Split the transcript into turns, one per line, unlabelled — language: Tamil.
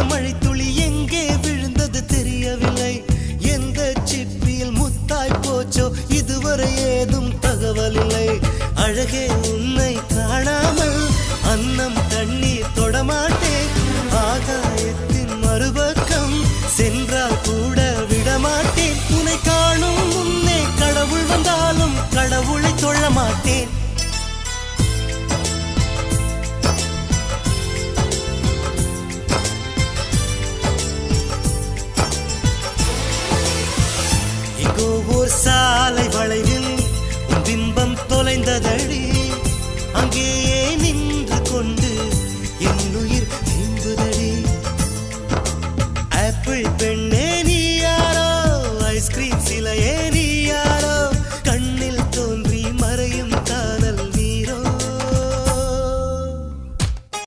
மழை துளி எங்கே விழுந்தது தெரியவில்லை. எந்த சிப்பியில் முத்தாய் போச்சோ இதுவரை ஏதும் தகவல் இல்லை. அழகே உன்னை காணாமல் அன்னம் தண்ணீர் தொடமாட்டேன். ஆகாயத்தின் மறுபக்கம் சென்றால் கூட விடமாட்டேன். உன்னை காணும் முன்னே கடவுள் வந்தாலும் கடவுளை தொழ மாட்டேன். எங்கோ ஓர் சாலை வளைவில் உன் பிம்பம் தொலைந்ததடி. அங்கேயே நின்று கொண்டு என்